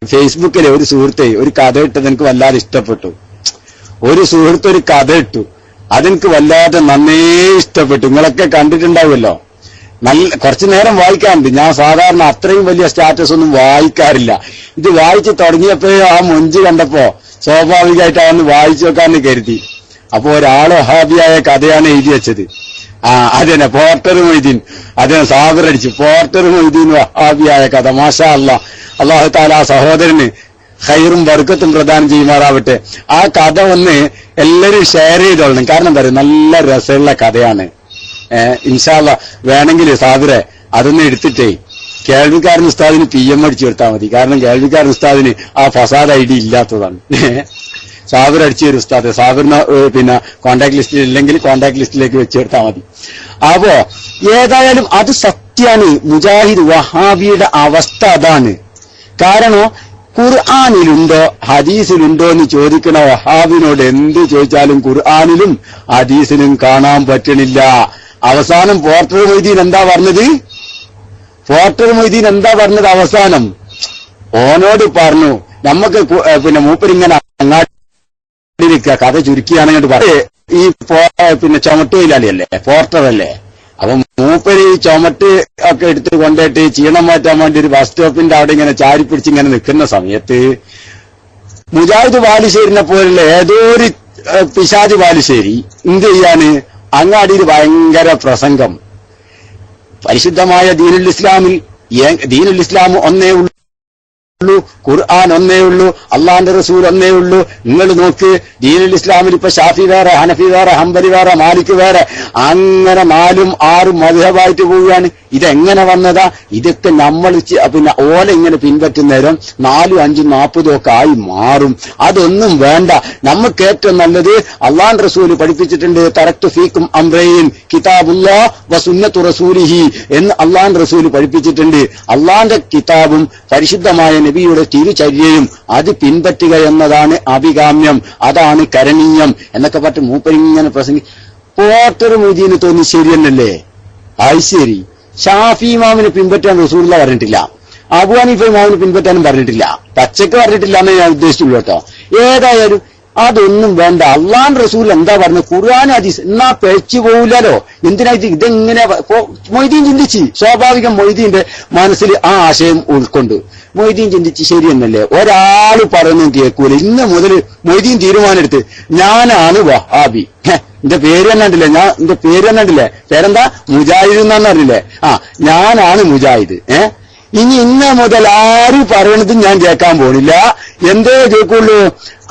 ഫേസ്ബുക്കിലെ ഒരു സുഹൃത്തെ ഒരു കഥ ഇട്ടത് എനിക്ക് വല്ലാതെ ഇഷ്ടപ്പെട്ടു. ഒരു സുഹൃത്ത് ഒരു കഥ ഇട്ടു, അതെനിക്ക് വല്ലാതെ നന്നേ ഇഷ്ടപ്പെട്ടു. നിങ്ങളൊക്കെ കണ്ടിട്ടുണ്ടാവുമല്ലോ. കുറച്ചു നേരം വായിക്കാറുണ്ട്. ഞാൻ സാധാരണ അത്രയും വലിയ സ്റ്റാറ്റസ് ഒന്നും വായിക്കാറില്ല. ഇത് വായിച്ചു തുടങ്ങിയപ്പോഴേ ആ മൊഞ്ച് കണ്ടപ്പോ സ്വാഭാവികമായിട്ട് അതൊന്ന് വായിച്ചു വെക്കാന്ന് കരുതി. അപ്പൊ ഒരാള് വഹാബിയായ കഥയാണ് എഴുതി വെച്ചത്. അതന്നെ പോർട്ടർ മൊയ്തീൻ, അതിനെ സാബിറടിച്ചു. പോർട്ടർ മൊയ്തീൻ വഹാബിയായ കഥ. മാഷാ അല്ലാഹ്, അല്ലാഹു തആല ആ സഹോദരന് ഖൈറും ബർക്കത്തും പ്രദാനം ചെയ്യുമാറാവട്ടെ. ആ കഥ ഒന്ന് എല്ലാവരും ഷെയർ ചെയ്തോളണം. കാരണം എന്താ പറയുക, നല്ല രസമുള്ള കഥയാണ്. ഇൻഷാ അല്ലാഹ് വേണമെങ്കിൽ സാബിറെ അതൊന്ന് എടുത്തിട്ടേ കേൾവിക്കാരൻ ഉസ്താദിന് PM അടിച്ചു കൊടുത്താൽ മതി. കാരണം കേൾവിക്കാരൻ ഉസ്താദിന് ആ ഫസാദ് ഐഡി ഇല്ലാത്തതാണ്. സാബിർ അടിച്ചു തരും ഉസ്താദ്. സാബിറിന് പിന്നെ കോൺടാക്ട് ലിസ്റ്റിൽ ഇല്ലെങ്കിൽ കോൺടാക്ട് ലിസ്റ്റിലേക്ക് വെച്ച് കൊടുത്താൽ മതി. അപ്പോ ഏതായാലും അത് സത്യാണ്. മുജാഹിദ് വഹാബിയുടെ അവസ്ഥ അതാണ്. കാരണം ഖുർആനിലുണ്ടോ ഹദീസിലുണ്ടോ എന്ന് ചോദിക്കുന്ന വഹാബിനോട് എന്ത് ചോദിച്ചാലും ഖുർആനിലും ഹദീസിലും കാണാൻ പറ്റണില്ല. അവസാനം പോർട്ടർ മൊയ്തീൻ എന്താ പറഞ്ഞത്? അവസാനം ഓനോട് പറഞ്ഞു, നമുക്ക് പിന്നെ മൂപ്പരിങ്ങനെ അങ്ങാടിരിക്കുക. കഥ ചുരുക്കിയാണെങ്കിൽ പറയേ ഈ പിന്നെ ചുമട്ടുതൊഴിലാളിയല്ലേ, പോർട്ടറല്ലേ. അപ്പൊ മൂപ്പര് ഈ ചുമട്ട് ഒക്കെ എടുത്ത് കൊണ്ടിട്ട് ചീണം മാറ്റാൻ വേണ്ടി ഒരു ബസ് സ്റ്റോപ്പിന്റെ അവിടെ ഇങ്ങനെ ചാരി പിടിച്ച് ഇങ്ങനെ നിൽക്കുന്ന സമയത്ത് മുജാഹിദ് ബാലുശ്ശേരിനെ പോലുള്ള ഏതോ ഒരു പിശാച് ബാലുശ്ശേരി എന്ത് ചെയ്യാണ്, അങ്ങാടിയിൽ ഭയങ്കര പ്രസംഗം. പരിശുദ്ധമായ ദീനുൽ ഇസ്ലാം ഒന്നേ ഉള്ളൂ, ഖുർആൻ ഒന്നേ ഉള്ളൂ, അള്ളാന്റെ റസൂൽ ഒന്നേ ഉള്ളൂ. നിങ്ങൾ നോക്ക്, ദീനുൽ ഇസ്ലാമിൽ ഇപ്പൊ ഷാഫി വേറെ, ഹനഫി വേറെ, ഹംബലി വേറെ, മാലിക് വേറെ, അങ്ങനെ 4ഉം 6ഉം മദ്ഹബായിട്ട് പോവുകയാണ്. ഇതെങ്ങനെ വന്നതാ? ഇതൊക്കെ നമ്മൾ പിന്നെ ഓല ഇങ്ങനെ പിൻപറ്റുന്നേരം 4ഉം 5ഉം 40ഉം ഒക്കെ ആയി മാറും. അതൊന്നും വേണ്ട. നമുക്ക് ഏറ്റവും നല്ലത് അള്ളാന്റെ റസൂൽ പഠിപ്പിച്ചിട്ടുണ്ട്. തറക്തു ഫീക്കും അംറൈൻ കിതാബുല്ലാഹ് വസുന്നത്തു റസൂലിഹി എന്ന് അള്ളാന്റെ റസൂൽ പഠിപ്പിച്ചിട്ടുണ്ട്. അള്ളാന്റെ കിതാബും പരിശുദ്ധമായ നബിയുടെ തിരുചര്യയും അത് പിൻപറ്റുക എന്നതാണ് അഭികാമ്യം, അതാണ് കരണീയം എന്നൊക്കെ പറഞ്ഞ് മൂപ്പരിങ്ങനെ പ്രസംഗി. പോർട്ടർ മൊയ്തീന് തോന്നി ശരിയെന്നല്ലേ? അത് ശരി. ഷാഫി ഇമാമിനെ പിൻപറ്റാൻ റസൂലുള്ളാഹി പറഞ്ഞിട്ടില്ല, അബൂ ഹനീഫ ഇമാമിനെ പിൻപറ്റാനും പറഞ്ഞിട്ടില്ല, പച്ചക്ക് പറഞ്ഞിട്ടില്ല എന്നേ ഞാൻ ഉദ്ദേശിച്ചുള്ളൂ കേട്ടോ. ഏതായാലും അതൊന്നും വേണ്ട. അള്ളാൻ റസൂൽ എന്താ പറഞ്ഞത്? ഖുർആൻ ഹദീസ് എന്നാ പിഴച്ചു പോവില്ലല്ലോ. എന്തിനാ ഇതെങ്ങനെ മൊയ്തീൻ ചിന്തിച്ച്? സ്വാഭാവികം മൊയ്തീന്റെ മനസ്സിൽ ആ ആശയം ഉൾക്കൊണ്ട് മൊയ്തീൻ ചിന്തിച്ച് ശരിയെന്നല്ലേ? ഒരാള് പറയുന്നത് കേൾക്കൂല. ഇന്ന് മുതൽ മൊയ്തീൻ തീരുമാനമെടുത്ത് ഞാനാണ് വഹാബി. എന്റെ പേര് തന്നെ ഉണ്ടല്ലേ, എന്റെ പേര് തന്നെ ഉണ്ടല്ലേ, പേരെന്താ? മുജാഹിദ് എന്നാന്ന് അറിയില്ലേ? ഞാനാണ് മുജാഹിദ്. ഇനി ഇന്ന് മുതൽ ആരും പറയണതും ഞാൻ കേൾക്കാൻ പോണില്ല. എന്തേ കേൾക്കുള്ളൂ?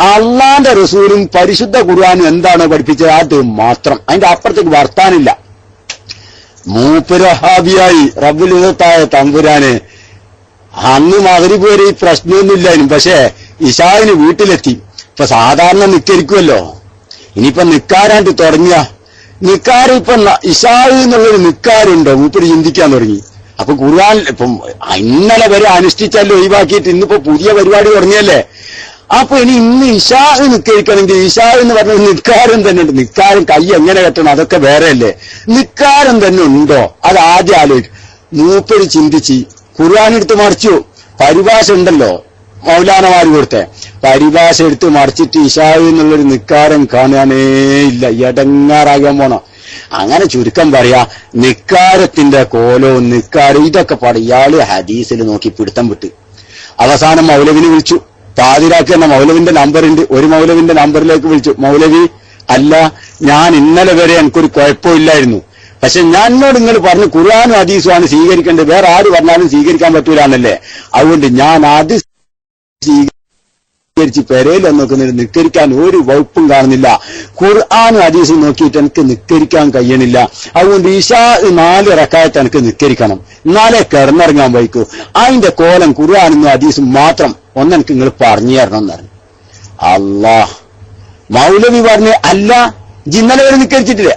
അള്ളാന്റെ റസൂലും പരിശുദ്ധ ഖുർആനും എന്താണോ പഠിപ്പിച്ചത് അത് മാത്രം. അതിന്റെ അപ്പുറത്തേക്ക് വർത്താനില്ല. മൂപ്പര് വഹാബിയായി റബ്ബുൽ ഇസ്സത്തായ തമ്പുരാന് അന്ന് മഗ്രിബ് വരെ ഈ പ്രശ്നമൊന്നുമില്ലായിരുന്നു. പക്ഷേ ഇശാഇന് വീട്ടിലെത്തി. ഇപ്പൊ സാധാരണ നിക്കരിക്കുമല്ലോ, ഇനിയിപ്പൊ നിക്കാരാണ്ട് തുടങ്ങിയ നിക്കാര് ഇപ്പൊ ഇശാഇ എന്നുള്ളൊരു നിക്കാരുണ്ടോ? മൂപ്പര് ചിന്തിക്കാൻ തുടങ്ങി. അപ്പൊ ഖുർആൻ ഇപ്പം ഇന്നലെ വരെ അനുഷ്ഠിച്ചല്ലോ ഒഴിവാക്കിയിട്ട് ഇന്നിപ്പോ പുതിയ പരിപാടി തുടങ്ങിയല്ലേ. അപ്പൊ ഇന്ന് ഇശാ നിക്കരിക്കണമെങ്കിൽ ഇശാ എന്ന് പറഞ്ഞ നിക്കാരം തന്നെ ഉണ്ട്. നിക്കാരം കൈ എങ്ങനെ കെട്ടണം അതൊക്കെ വേറെയല്ലേ. നിക്കാരം തന്നെ ഉണ്ടോ? അത് ആദ്യം ആലോചിക്കും. മൂപ്പര് ചിന്തിച്ച് ഖുർആൻ എടുത്ത് മറിച്ചു. പരിഭാഷ ഉണ്ടല്ലോ മൗലാനമാര് കൊടുത്തെ പരിഭാഷ എടുത്ത് മറിച്ചിട്ട് ഇശാ എന്നുള്ളൊരു നിക്കാരം കാണാനേ ഇല്ല. എടങ്ങാറാകാൻ പോണം. അങ്ങനെ ചുരുക്കം പറയാ, നിക്കാരത്തിന്റെ കോലവും നിക്കാരം ഇതൊക്കെ പാടും. ഇയാള് ഹദീസിൽ നോക്കി പിടുത്തം വിട്ട് അവസാനം മൗലവിനെ വിളിച്ചു. പാതിരാക്കി എന്ന മൗലവിന്റെ നമ്പറുണ്ട്. ഒരു മൗലവിന്റെ നമ്പറിലേക്ക് വിളിച്ചു. മൗലവി, അല്ല, ഞാൻ ഇന്നലെ വരെ എനിക്കൊരു കുഴപ്പമില്ലായിരുന്നു. പക്ഷെ എന്നോട് നിങ്ങൾ പറഞ്ഞു ഖുർആനും ഹദീസുമാണ് സ്വീകരിക്കേണ്ടത്, വേറെ ആര് പറഞ്ഞാലും സ്വീകരിക്കാൻ പറ്റൂലെന്നല്ലേ. അതുകൊണ്ട് ഞാൻ അത് സ്വീകരിച്ച് പെരയിൽ നോക്കുന്നതിന് നിക്കരിക്കാൻ ഒരു വകുപ്പും കാണുന്നില്ല. ഖുർആനും ഹദീസും നോക്കിയിട്ട് എനിക്ക് നിക്കരിക്കാൻ കഴിയണില്ല. അതുകൊണ്ട് ഇശാ 4 റക്അത്ത് എനിക്ക് നിക്കരിക്കണം, എന്നാലേ കിടന്നിറങ്ങാൻ വയ്ക്കൂ. അതിന്റെ കോലം ഖുർആനും ഹദീസും മാത്രം ഒന്നെനിക്ക് നിങ്ങൾ പറഞ്ഞു തരണം എന്ന് പറഞ്ഞു. അല്ലാഹ്, മൗലവി പറഞ്ഞ്, അല്ല ഇന്നലെ വരെ നിസ്കരിച്ചിട്ടില്ലേ?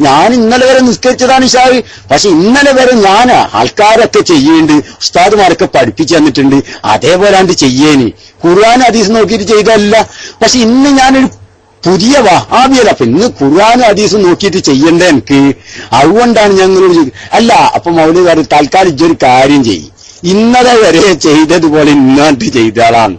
ഞാൻ ഇന്നലെ വരെ നിസ്കരിച്ചതാണ് ഇശാഇ. പക്ഷെ ഇന്നലെ വരെ ഞാൻ ആൾക്കാരൊക്കെ ചെയ്യേണ്ട ഉസ്താദുമാരൊക്കെ പഠിപ്പിച്ചു തന്നിട്ടുണ്ട്, അതേപോലെ അത് ചെയ്യേനി. ഖുർആൻ ഹദീസ് നോക്കിയിട്ട് ചെയ്തല്ല. പക്ഷെ ഇന്ന് ഞാനൊരു പുതിയ വഹാബിയല്ല. അപ്പൊ ഇന്ന് ഖുർആനും ഹദീസും നോക്കിയിട്ട് ചെയ്യണ്ട എനിക്ക്. അതുകൊണ്ടാണ് ഞങ്ങളോട് അല്ല. അപ്പൊ മൗലവി തൽക്കാലം ഇജ്ജൊരു കാര്യം ചെയ്യും, ഇന്നലെ വരെ ചെയ്തതുപോലെ ഇന്നാണ്ട് ചെയ്താളാണ്.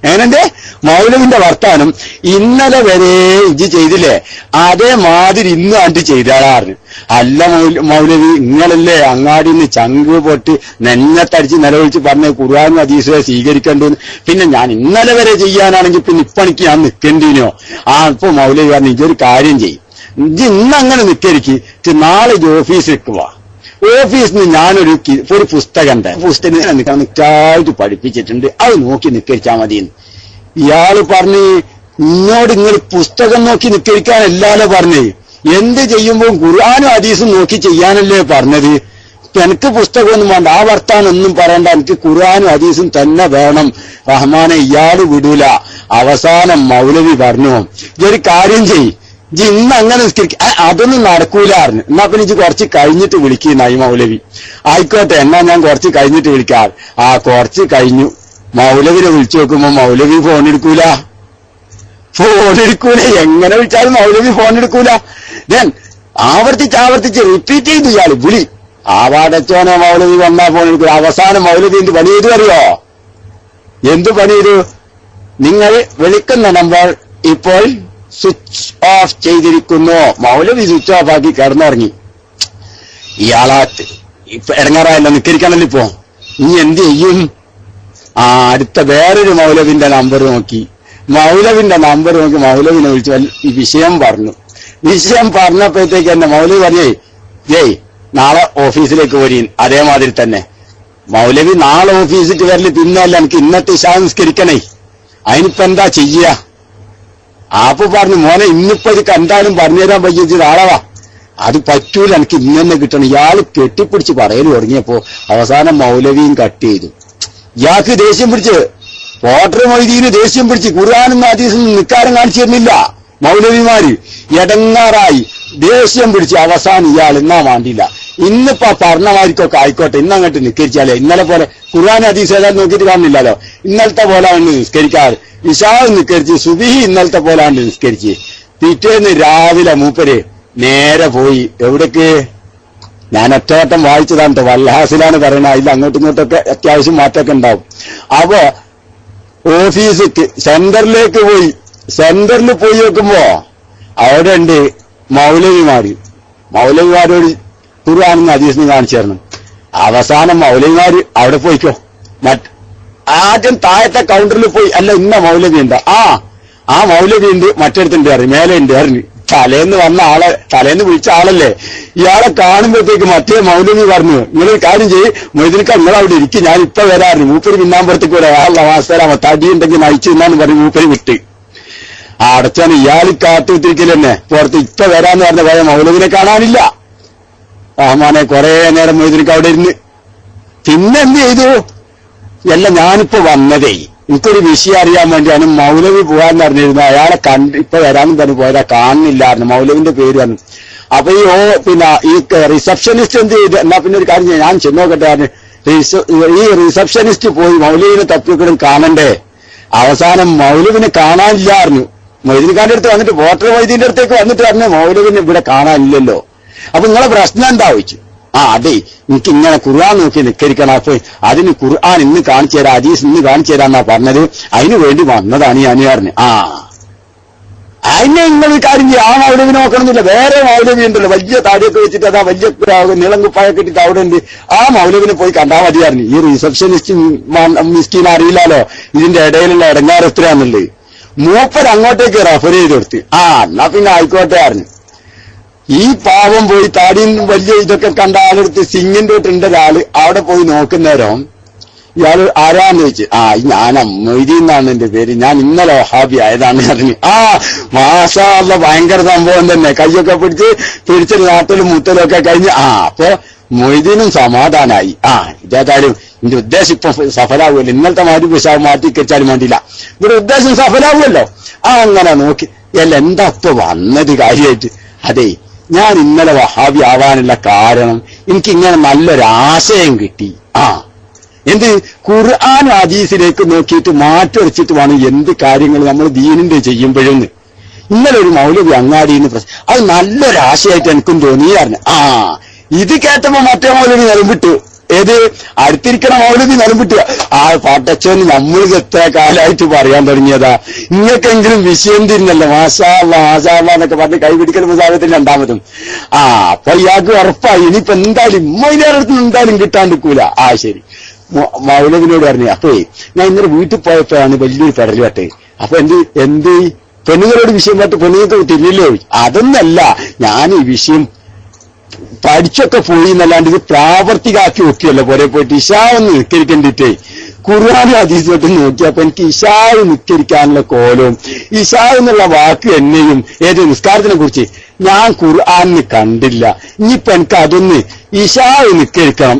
എങ്ങനെന്റെ മൗലവിന്റെ വർത്താനം ഇന്നലെ വരെ ഇജ്ജ് ചെയ്തില്ലേ അതേമാതിരി ഇന്നാണ്ട് ചെയ്താളാണ്. അല്ല മൗലവി നിങ്ങളല്ലേ അങ്ങാടിന്ന് ചങ്ക് പൊട്ടി നെഞ്ഞത്തടിച്ച് നിലവിളിച്ച് പറഞ്ഞ ഖുർആനും ഹദീസുകളെ സ്വീകരിക്കേണ്ടത്, പിന്നെ ഞാൻ ഇന്നലെ വരെ ചെയ്യാനാണെങ്കിൽ പിന്നെ ഇപ്പണിക്ക് ഞാൻ നിൽക്കേണ്ടിനോ? ഇപ്പൊ മൗലവി പറഞ്ഞു ഇതൊരു കാര്യം ചെയ്യും, ഇജ്ജ് ഇന്നങ്ങനെ നിൽക്കരിക്ക്, നാളെ ഓഫീസിലേക്ക് പോവാ. ഓഫീസിൽ നിന്ന് ഞാനൊരു പുസ്തകം ഉണ്ട്, പുസ്തകം നിൽക്കായിട്ട് പഠിപ്പിച്ചിട്ടുണ്ട്, അത് നോക്കി നിക്കരിച്ചാൽ മതിയെന്ന്. ഇയാള് പറഞ്ഞ് ഇന്നോട് നിങ്ങൾ പുസ്തകം നോക്കി നിക്കരിക്കാനല്ലാലോ പറഞ്ഞേ, എന്ത് ചെയ്യുമ്പോൾ ഖുർആനും ഹദീസും നോക്കി ചെയ്യാനല്ലേ പറഞ്ഞത്. എനിക്ക് പുസ്തകമൊന്നും വേണ്ട, ആ വർത്താനൊന്നും പറയണ്ട, എനിക്ക് ഖുർആനും ഹദീസും തന്നെ വേണം. റഹ്മാനെ ഇയാള് വിടൂല. അവസാനം മൗലവി പറഞ്ഞു ഇതൊരു കാര്യം ചെയ്യ്, ഇജ്ജ് ഇന്ന് അങ്ങനെ നിസ്കരിക്ക, അതൊന്നും നടക്കൂലായിരുന്നു. എന്നാ പിന്നെ ഇജ്ജ് കുറച്ച് കഴിഞ്ഞിട്ട് വിളിക്കുന്നായി മൗലവി. ആയിക്കോട്ടെ എന്നാ ഞാൻ കുറച്ച് കഴിഞ്ഞിട്ട് വിളിക്കാം. കുറച്ച് കഴിഞ്ഞു. മൗലവിനെ വിളിച്ചു നോക്കുമ്പോ മൗലവി ഫോൺ എടുക്കൂല. എങ്ങനെ വിളിച്ചാലും മൗലവി ഫോൺ എടുക്കൂല. ദെൻ ആവർത്തിച്ച് റിപ്പീറ്റ് ചെയ്തു ഇയാള് വിളി. ആവാടച്ചോനെ മൗലവി വന്നാ ഫോൺ എടുക്കൂല. അവസാനം മൗലവി എന്ത് പണി ചെയ്തു അറിയോ? എന്ത് പണി ചെയ്തു? നിങ്ങൾ വിളിക്കുന്ന നമ്പർ ഇപ്പോൾ സ്വിച്ച് ഓഫ് ചെയ്തിരിക്കുന്നു. മൗലവി സ്വിച്ച് ഓഫ് ആക്കി കിടന്നുറങ്ങി. ഇയാളാത്ത് ഇപ്പൊ ഇടങ്ങാറായല്ലോ, നിക്കരിക്കണല്ലോ ഇപ്പോ. ഇനി എന്ത് ചെയ്യും? അടുത്ത വേറൊരു മൗലവിന്റെ നമ്പർ നോക്കി മൗലവിനെ വിളിച്ചു ഈ വിഷയം പറഞ്ഞു. വിഷയം പറഞ്ഞപ്പോഴത്തേക്ക് എന്നെ മൗലവി പറഞ്ഞേ നാളെ ഓഫീസിലേക്ക് വരീൻ. അതേമാതിരി തന്നെ മൗലവി നാളെ ഓഫീസിലേക്ക് വരല്, പിന്നല്ല എനിക്ക് ഇന്നത്തെ ഇശാ നിസ്കരിക്കണേ, അതിനിപ്പോ എന്താ ചെയ്യ? ആപ്പ് പറഞ്ഞു മോനെ ഇന്നിപ്പോ ഇത് കണ്ടാലും പറഞ്ഞുതരാൻ പറ്റിയത് നാളെ വാ. അത് പറ്റൂല, എനിക്ക് ഇന്ന് തന്നെ കിട്ടണം. ഇയാള് കെട്ടിപ്പിടിച്ച് പറയൽ തുടങ്ങിയപ്പോ അവസാനം മൗലവിയും കട്ട് ചെയ്തു. ഇയാൾക്ക് ദേഷ്യം പിടിച്ച്, പോട്ടർ മൊയ്തീന് ദേഷ്യം പിടിച്ച്, ഖുർആനും ഹദീസും നിക്കാരം കാണിച്ചിരുന്നില്ല മൗലവിമാര്. എടങ്ങാറായി ദേഷ്യം പിടിച്ച് അവസാനം ഇയാൾ എന്നാ വേണ്ടില്ല, ഇന്നിപ്പോ പറഞ്ഞമാർക്കൊക്കെ ആയിക്കോട്ടെ, ഇന്നങ്ങോട്ട് നിസ്കരിച്ചാലേ. ഇന്നലെ പോലെ ഖുർആൻ ഹദീസ് ഏതായാലും നോക്കിയിട്ട് കാണുന്നില്ലല്ലോ. ഇന്നലത്തെ പോലെ ആണ് നിസ്കരിക്കാറ്. ഇശാ നിസ്കരിച്ച്, സുബിഹി ഇന്നലത്തെ പോലാണ് നിസ്കരിച്ച്. പിറ്റേന്ന് രാവിലെ മൂപ്പര് നേരെ പോയി. എവിടേക്ക്? ഞാൻ ഒറ്റവട്ടം വായിച്ചതാണ്, വല്ലാസിലാണ് പറയണത്. അതിൽ അങ്ങോട്ടും ഇങ്ങോട്ടൊക്കെ അത്യാവശ്യം മാറ്റമൊക്കെ ഉണ്ടാവും. അപ്പോ ഓഫീസിക്ക് സെന്ററിലേക്ക് പോയി. സെന്ററിൽ പോയി നോക്കുമ്പോ അവിടെ ഉണ്ട് മൗലവിമാരോട് ഖുർആനും ഹദീസിനും കാണിച്ചു തരണം. അവസാനം മൗലവിമാര് അവിടെ പോയിക്കോ. ആദ്യം താഴത്തെ കൗണ്ടറിൽ പോയി, അല്ല ഇന്ന മൗലവി ഉണ്ട്, ആ മൗലവി ഉണ്ട്, മറ്റൊരുത്തുണ്ട് അറിയും, മേലെ ഉണ്ട് അറിഞ്ഞു. തലേന്ന് വിളിച്ച ആളല്ലേ. ഇയാളെ കാണുമ്പോഴത്തേക്ക് മറ്റേ മൗലവി പറഞ്ഞു നിങ്ങളൊരു കാര്യം ചെയ്യ് മൊയ്തീൻക്കാ, നിങ്ങൾ അവിടെ ഇരിക്കും, ഞാൻ ഇപ്പൊ വരാറുണ്ട്. മൂപ്പര് പിന്നാമ്പുറത്തേക്ക് വരാം, മാസത്തരാമ തടി ഉണ്ടെങ്കിൽ നയിച്ചു എന്നാന്ന് പറഞ്ഞ് മൂപ്പര് വിട്ട്. അടച്ചാണ് ഇയാൾ കാത്തുത്തിരിക്കലെന്നെ പുറത്ത്. ഇപ്പൊ വരാന്ന് പറഞ്ഞ പോയ മൗലവിനെ കാണാനില്ല. റഹ്മാനെ കുറെ നേരം മൊയ്തീൻക്ക് അവിടെ ഇരുന്ന്. പിന്നെ എന്ത് ചെയ്തു? ഞാനിപ്പോ വന്നതേ എനിക്കൊരു വിഷയം അറിയാൻ വേണ്ടിയാണ്. മൗലവി പോകാൻ പറഞ്ഞിരുന്നു. അയാളെ ഇപ്പൊ വരാനും പറഞ്ഞു പോയതാ, കാണുന്നില്ലായിരുന്നു. മൗലവിന്റെ പേര് വന്നു. അപ്പൊ ഈ റിസപ്ഷനിസ്റ്റ് എന്ത് ചെയ്തു? എന്നാ പിന്നെ ഒരു കാര്യം ഞാൻ ചെന്നോക്കട്ടെ. ഈ റിസപ്ഷനിസ്റ്റ് പോയി മൗലവിനെ തപ്പിക്കൂടും കാണണ്ടേ. അവസാനം മൗലവിനെ കാണാനില്ലായിരുന്നു. മൊയ്തീൻഖാന്റെ അടുത്ത് വന്നിട്ട് വോട്ടർ മൊയ്തീന്റെ അടുത്തേക്ക് വന്നിട്ട് പറഞ്ഞു മൗലവിനെ ഇവിടെ കാണാനില്ലല്ലോ. അപ്പൊ നിങ്ങളെ പ്രശ്നം എന്താ ചോദിച്ചു. അതെ എനിക്ക് ഇങ്ങനെ ഖുർആൻ നോക്കി നിക്കരിക്കണം. അപ്പൊ അതിന് ഖുർആൻ ഇന്ന് കാണിച്ചു തരാം, ഹദീസ് ഇന്ന് കാണിച്ചു തരാന്നാ പറഞ്ഞത്, അതിനു വേണ്ടി വന്നതാണ് ഞാൻ പറഞ്ഞു. അതിനെ നിങ്ങൾ കാര്യം ചെയ്യും. ആ മൗലവിനെ നോക്കണമെന്നില്ല, വേറെ മൗലവി ഉണ്ടല്ലോ വലിയ താടിയൊക്കെ വെച്ചിട്ട്, അതാ വലിയ നീളം കുപ്പായൊക്കെ ഇട്ടിട്ട് അവിടെ ഉണ്ട്. ആ മൗലവിനെ പോയി കണ്ടാൽ മതിയായിരുന്നു. ഈ റിസപ്ഷനിസ്റ്റ് മിസ്കീൻ അറിയില്ലല്ലോ ഇതിന്റെ ഇടയിലുള്ള ഇടങ്ങാറ് എത്രയാന്നുള്ളത്. മൂപ്പർ അങ്ങോട്ടേക്ക് റെഫർ ചെയ്ത് കൊടുത്ത്. എന്നാ പിന്നെ ആയിക്കോട്ടെ അറിഞ്ഞു. ഈ പാവം പോയി താടിയും വലിയ ഇതൊക്കെ കണ്ട ആളെടുത്ത് സിംഗിന്റെ തൊട്ടുണ്ട് ഒരാള് അവിടെ പോയി നോക്കുന്നേരം ഇയാള് ആരാന്ന് ചോദിച്ചു. ഞാൻ മൊയ്തീൻ എന്നാണ് എന്റെ പേര്, ഞാൻ ഇന്നലെ വഹാബി ആയതാണ് പറഞ്ഞു. മാഷാ അല്ലാഹ് ഭയങ്കര സംഭവം തന്നെ. കയ്യൊക്കെ പിടിച്ച് നാട്ടിലും മുത്തലും ഒക്കെ കഴിഞ്ഞ് അപ്പൊ മൊയ്തീനും സമാധാനായി. ഇതേതായാലും എന്റെ ഉദ്ദേശം ഇപ്പൊ സഫലാവുമല്ലോ. ഇന്നലത്തെ മാറ്റിക്കരിച്ചാലും വേണ്ടിയില്ല, ഇവിടെ ഉദ്ദേശം സഫലാവുമല്ലോ. അങ്ങനെ നോക്കി എന്താ ഇപ്പൊ വന്നത് കാര്യമായിട്ട്. അതെ ഞാൻ ഇന്നലെ വഹാബി ആവാനുള്ള കാരണം എനിക്കിങ്ങനെ നല്ലൊരാശയം കിട്ടി. എന്ത് ഖുർആൻ ഹദീസിലേക്ക് നോക്കിയിട്ട് മാറ്റൊരച്ചിട്ട് വേണം എന്ത് കാര്യങ്ങൾ നമ്മൾ ദീനിന്റെ ചെയ്യുമ്പോഴെന്ന്. ഇന്നലെ ഒരു മൗലവി അങ്ങാടിന്ന് അത് നല്ലൊരാശയമായിട്ട് എനിക്കും തോന്നിയായിരുന്നു. ഇത് കേട്ടപ്പോ മറ്റേ മൗലവി നിലവിട്ടു. ഏത് അടുത്തിരിക്കണ മൗലവി നിലംപിട്ടുക ആ പാട്ടച്ചോന് നമ്മൾക്ക് എത്ര കാലമായിട്ട് പറയാൻ തുടങ്ങിയതാ. ഇങ്ങക്കെങ്കിലും വിഷയം തിരിഞ്ഞല്ലോ മാഷാ എന്നൊക്കെ പറഞ്ഞ് കൈപിടിക്കൽ മുസാഫത്തിന് രണ്ടാമതും. അപ്പൊ ഇയാൾക്ക് ഉറപ്പായി ഇനിയിപ്പോ എന്തായാലും ഇമ്മയിലേറടുത്ത് എന്തായാലും കിട്ടാണ്ടിരിക്കൂല. ശരി മൗലവിനോട് പറഞ്ഞു. അപ്പേ ഞാൻ ഇന്നലെ വീട്ടിൽ പോയപ്പോഴാണ് വലിയൊരു പെടലുവട്ടെ. അപ്പൊ എന്ത് പെണ്ണുങ്ങളോട് വിഷയം പറ്റ് പെണ്ണുങ്ങൾക്ക് തിരിഞ്ഞില്ലോ? അതൊന്നല്ല, ഞാൻ ഈ വിഷയം പഠിച്ചൊക്കെ പോയി എന്നല്ലാണ്ട് ഇത് പ്രാവർത്തികമാക്കി നോക്കിയല്ലോ. പോരെ പോയിട്ട് ഇശാ ഒന്ന് നിസ്കരിക്കണ്ടിട്ടേ ഖുർആനും ഹദീസുമായിട്ട് നോക്കിയപ്പോ എനിക്ക് ഇശാ നിസ്കരിക്കാനുള്ള കോലവും ഇശാ എന്നുള്ള വാക്ക് എന്നെയും ഏത് നിസ്കാരത്തിനെ കുറിച്ച് ഞാൻ ഖുർആനിന് കണ്ടില്ല. ഇനിയിപ്പോ എനിക്ക് അതൊന്ന് ഇശാ നിസ്കരിക്കണം.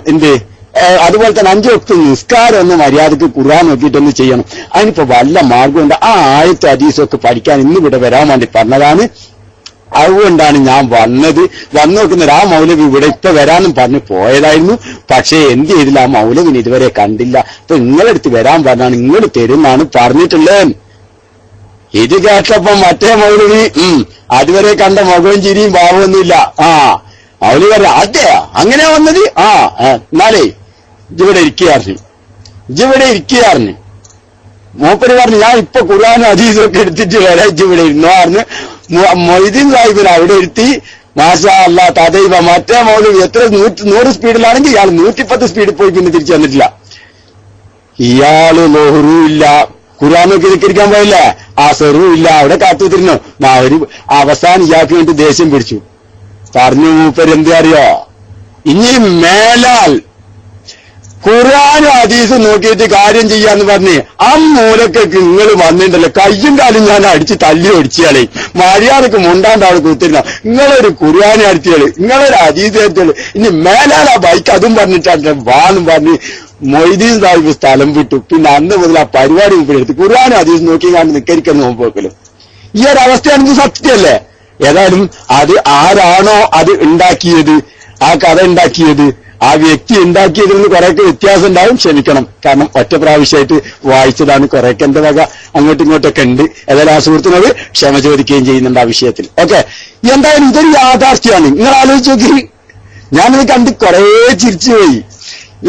അതുപോലെ തന്നെ 5 വക്ത് നിസ്കാരം ഒന്ന് മര്യാദക്ക് ഖുർആൻ നോക്കിയിട്ടൊന്ന് ചെയ്യണം. അതിനിപ്പോ വല്ല മാർഗമുണ്ട്. ആ ആയത്ത് ഹദീസൊക്കെ പഠിക്കാൻ ഇന്നിവിടെ വരാൻ വേണ്ടി പറഞ്ഞതാണ്. അതുകൊണ്ടാണ് ഞാൻ വന്നു നോക്കുന്നത്. ആ മൗലവി ഇവിടെ ഇപ്പൊ വരാനും പറഞ്ഞ് പോയതായിരുന്നു. പക്ഷേ എന്ത് ചെയ്തില്ല, ആ മൗലവിന് ഇതുവരെ കണ്ടില്ല. അപ്പൊ നിങ്ങളെടുത്ത് വരാൻ പറഞ്ഞാണ്, നിങ്ങൾ തരുന്നാണ് പറഞ്ഞിട്ടുള്ളത്. ഇത് കേട്ടപ്പോ മറ്റേ മൗലവി അതുവരെ കണ്ട മുഖവും ചിരിയും ഭാവമൊന്നുമില്ല. മൗലവി പറഞ്ഞ അതെയാ അങ്ങനെ വന്നത്? എന്നാലേ ഇജിവിടെ ഇരിക്കുകയായിരുന്നു. മൂപ്പര് പറഞ്ഞു ഞാൻ ഇപ്പൊ ഖുർആനും ഹദീസൊക്കെ എടുത്തിട്ട് വരാം, ഇജിവിടെ ഇരുന്നോ പറഞ്ഞു. മൊയ്തീൻ സാഹിബിനെ അവിടെ ഇരുത്തി. മാഷാ അല്ലാ തദൈവ. മറ്റേ മൗലവി എത്ര 100 സ്പീഡിലാണെങ്കിൽ ഇയാൾ 110 സ്പീഡിൽ പോയി പിന്നെ തിരിച്ചു വന്നിട്ടില്ല. ഇയാള് ലോഹറുമില്ല, ഖുർആനൊക്കെ നിസ്കരിക്കാൻ പോയില്ലേ, സെറുമില്ല, അവിടെ കാത്തുത്തിരുന്നു. ഒരു അവസാനം ഇയാൾക്ക് വേണ്ടി ദേഷ്യം പിടിച്ചു. പറഞ്ഞു മൂപ്പര് എന്താ അറിയോ, ഇനി മേലാൽ ഖുർആനും ഹദീസും നോക്കിയിട്ട് കാര്യം ചെയ്യാന്ന് പറഞ്ഞ് മൂലക്കൊക്കെ നിങ്ങൾ വന്നിട്ടുണ്ടല്ലോ, കയ്യും കാലും ഞാൻ അടിച്ച് തല്ലി ഒടിച്ചാളേ. മര്യാദക്ക് മുണ്ടാണ്ട് അവിടെ കൂത്തിരുന്ന നിങ്ങളൊരു ഖുർആനെ അടുത്തിയാള്, നിങ്ങളൊരു ഹദീസ് അടുത്തിയാള്, ഇനി മേലാൽ ആ ബൈക്ക് അതും പറഞ്ഞിട്ടാണ് വാന്നും പറഞ്ഞ് മൊയ്തീൻ സാഹിബ് സ്ഥലം വിട്ടു. പിന്നെ അന്ന് മുതൽ ആ പരിപാടി മുമ്പിലെടുത്ത് ഖുർആനും ഹദീസും നോക്കി കാണുന്ന നിക്കരിക്കുന്ന നോമ്പ് വെക്കലും. ഈ ഒരു അവസ്ഥയാണെങ്കിൽ സത്യമല്ലേ? ഏതായാലും അത് ആരാണോ അത് ഉണ്ടാക്കിയത്, ആ കഥ ഉണ്ടാക്കിയത്, ആ വ്യക്തി ഉണ്ടാക്കിയതിൽ നിന്ന് കുറെയൊക്കെ വ്യത്യാസം ഉണ്ടാവും. ക്ഷമിക്കണം, കാരണം ഒറ്റ പ്രാവശ്യമായിട്ട് വായിച്ചതാണ്. കുറെയൊക്കെ എന്റെ വക അങ്ങോട്ടും ഇങ്ങോട്ടൊക്കെ ഉണ്ട്. ഏതായാലും ആ സുഹൃത്തിനോട് ക്ഷമ ചോദിക്കുകയും ചെയ്യുന്നുണ്ട് ആ വിഷയത്തിൽ. ഓക്കെ, എന്തായാലും ഇതൊരു യാഥാർത്ഥ്യമാണ്. നിങ്ങൾ ആലോചിച്ച് നോക്കി. ഞാനത് കണ്ട് കുറേ ചിരിച്ചുപോയി.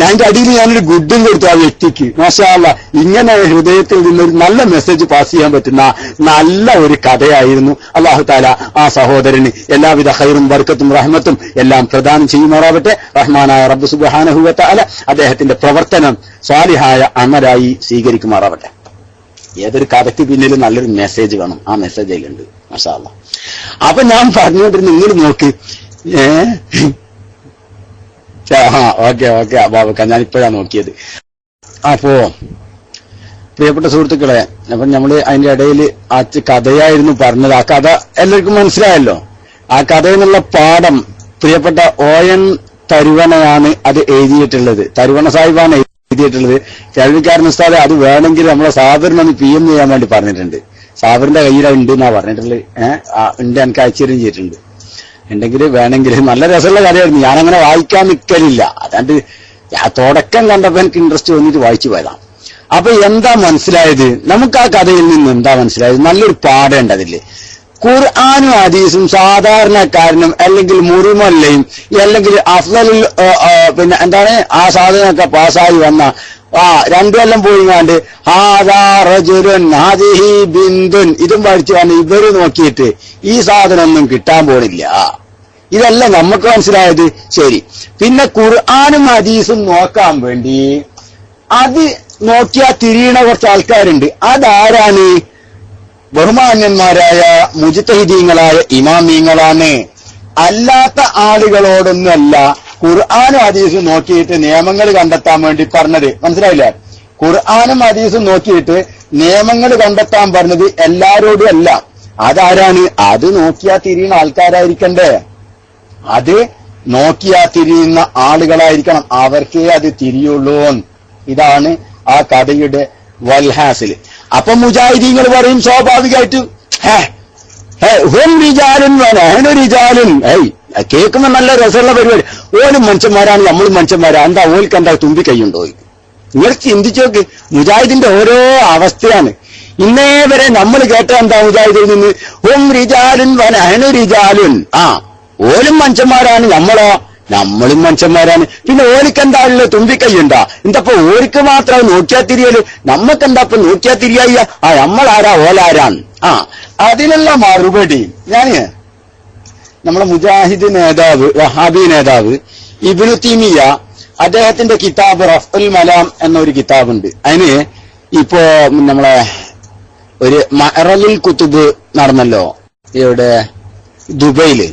അതിന്റെ അടിയിൽ ഞാനൊരു ഗുഡും കൊടുത്തു ആ വ്യക്തിക്ക്. മാഷാ അല്ലാ, ഇങ്ങനെ ഹൃദയത്തിൽ നിന്നൊരു നല്ല മെസ്സേജ് പാസ് ചെയ്യാൻ പറ്റുന്ന നല്ല ഒരു കഥയായിരുന്നു. അല്ലാഹു തആല ആ സഹോദരന് എല്ലാവിധ ഖൈറും ബർക്കത്തും റഹ്മത്തും എല്ലാം പ്രദാനം ചെയ്യുമാറാവട്ടെ. റഹ്മാനായ റബ്ബ് സുബ്ഹാനഹു വ തആല അദ്ദേഹത്തിന്റെ പ്രവർത്തനം സ്വാലിഹായ അമലായി സ്വീകരിക്കുമാറാവട്ടെ. ഏതൊരു കഥയ്ക്ക് പിന്നിൽ നല്ലൊരു മെസ്സേജ് വേണം. ആ മെസ്സേജ് അതിലുണ്ട്. മാഷാ അല്ലാ. അപ്പൊ ഞാൻ പറഞ്ഞുകൊണ്ടിരുന്ന നിങ്ങൾ നോക്ക്. ഓക്കെ അബാബക്ക, ഞാനിപ്പോഴാണ് നോക്കിയത്. അപ്പോ പ്രിയപ്പെട്ട സുഹൃത്തുക്കളെ, അപ്പൊ നമ്മള് അതിന്റെ ഇടയിൽ ആ കഥയായിരുന്നു പറഞ്ഞത്. ആ കഥ എല്ലാവർക്കും മനസ്സിലായല്ലോ. ആ കഥയെന്നുള്ള പാഠം പ്രിയപ്പെട്ട ON തരുവണയാണ് അത് എഴുതിയിട്ടുള്ളത്. തരുവണ സാഹിബാണ് എഴുതിയിട്ടുള്ളത്. കേൾവിക്കാരൻ ഉസ്താദ് അത് വേണമെങ്കിൽ നമ്മളെ സാബറിനൊന്ന് PM ചെയ്യാൻ വേണ്ടി പറഞ്ഞിട്ടുണ്ട്. സാബറിന്റെ കയ്യിലുണ്ട് എന്നാ പറഞ്ഞിട്ടുള്ളത്. ഉണ്ട്, എനിക്ക് അയച്ചുതരും ചെയ്തിട്ടുണ്ട്. ഉണ്ടെങ്കിൽ വേണമെങ്കിൽ നല്ല രസമുള്ള കഥയായിരുന്നു. ഞാനങ്ങനെ വായിക്കാൻ നിൽക്കലില്ല. അതാണ്ട് തുടക്കം കണ്ടപ്പോ എനിക്ക് ഇൻട്രസ്റ്റ് തോന്നിയിട്ട് വായിച്ചു പോയതാണ്. അപ്പൊ എന്താ മനസ്സിലായത്? നമുക്ക് ആ കഥയിൽ നിന്ന് എന്താ മനസ്സിലായത്? നല്ലൊരു പാഠമുണ്ട് അതില്. ഖുർആനും ഹദീസും സാധാരണക്കാരനും അല്ലെങ്കിൽ മുറിമല്ലയും അല്ലെങ്കിൽ അഫ്ളലിൽ പിന്നെ എന്താണ് ആ സാധനമൊക്കെ പാസ്സായി വന്ന 2 കൊല്ലം പോയിങ്ങാണ്ട് ഹാദിഹി ബിന്ദുൻ ഇതും പഠിച്ചു വന്ന് ഇവര് നോക്കിയിട്ട് ഈ സാധനമൊന്നും കിട്ടാൻ പോണില്ല. ഇതല്ല നമുക്ക് മനസ്സിലായത്. ശരി, പിന്നെ ഖുർആനും ഹദീസും നോക്കാൻ വേണ്ടി അത് നോക്കിയാൽ തിരിയണ കുറച്ച് ആൾക്കാരുണ്ട്. അതാരാണ്? ബഹുമാന്യന്മാരായ മുജ്തഹിദീങ്ങളായ ഇമാമീങ്ങളാണ്. അല്ലാത്ത ആളുകളോടൊന്നുമല്ല ഖുർആനും ഹദീസും നോക്കിയിട്ട് നിയമങ്ങൾ കണ്ടെത്താൻ വേണ്ടി പറഞ്ഞത്. മനസ്സിലായില്ലേ? ഖുർആനും ഹദീസും നോക്കിയിട്ട് നിയമങ്ങൾ കണ്ടെത്താൻ പറഞ്ഞത് എല്ലാരോടും അല്ല. അതാരാണ്? അത് നോക്കിയാ തിരിയുന്ന ആൾക്കാരായിരിക്കണ്ടേ. അത് നോക്കിയാ തിരിയുന്ന ആളുകളായിരിക്കണം. അവർക്കേ അത് തിരിയുള്ളൂ. ഇതാണ് ആ കഥയുടെ വൽഹാസിൽ. അപ്പൊ മുജാഹിദീങ്ങൾ പറയും സ്വാഭാവികമായിട്ടും കേൾക്കുമ്പോ നല്ല രസമുള്ള പരിപാടി. ഓലും മനുഷ്യന്മാരാണ്, നമ്മളും മനുഷ്യന്മാരാണ്. എന്താ ഓൽക്ക് എന്താ തുമ്പി കൈയുണ്ടോ? നിങ്ങൾ ചിന്തിച്ചു നോക്ക്. മുജാഹിദിന്റെ ഓരോ അവസ്ഥയാണ്. ഇന്നേ വരെ നമ്മൾ കേട്ട എന്താ മുജാഹിദിൽ നിന്ന്? ഹും റിജാലുൻ വനഹ്നു റിജാലുൻ. ഓലും മനുഷ്യന്മാരാണ്, നമ്മളോ നമ്മളും മനുഷ്യന്മാരാണ്. പിന്നെ ഓലിക്കെന്താ ഉള്ളത്? തുമ്പിക്കൈയുണ്ടാ? എന്തപ്പോ ഓലിക്ക് മാത്രം നോക്കിയാ തിരിയല്? നമ്മക്കെന്താപ്പൊ നോക്കിയാ തിരിയായ? നമ്മളാരാ ഓലാരാണ്? അതിനുള്ള മറുപടി ഞാന് നമ്മളെ മുജാഹിദ് നേതാവ്, വഹാബി നേതാവ് ഇബ്നു തൈമിയ്യ അദ്ദേഹത്തിന്റെ കിതാബ് റഫ്ഉൽ മലാം എന്നൊരു കിതാബുണ്ട്. അതിന് ഇപ്പോ നമ്മളെ ഒരു മഅറലുൽ കുതുബ് നടന്നല്ലോ ഇവിടെ ദുബൈയില്.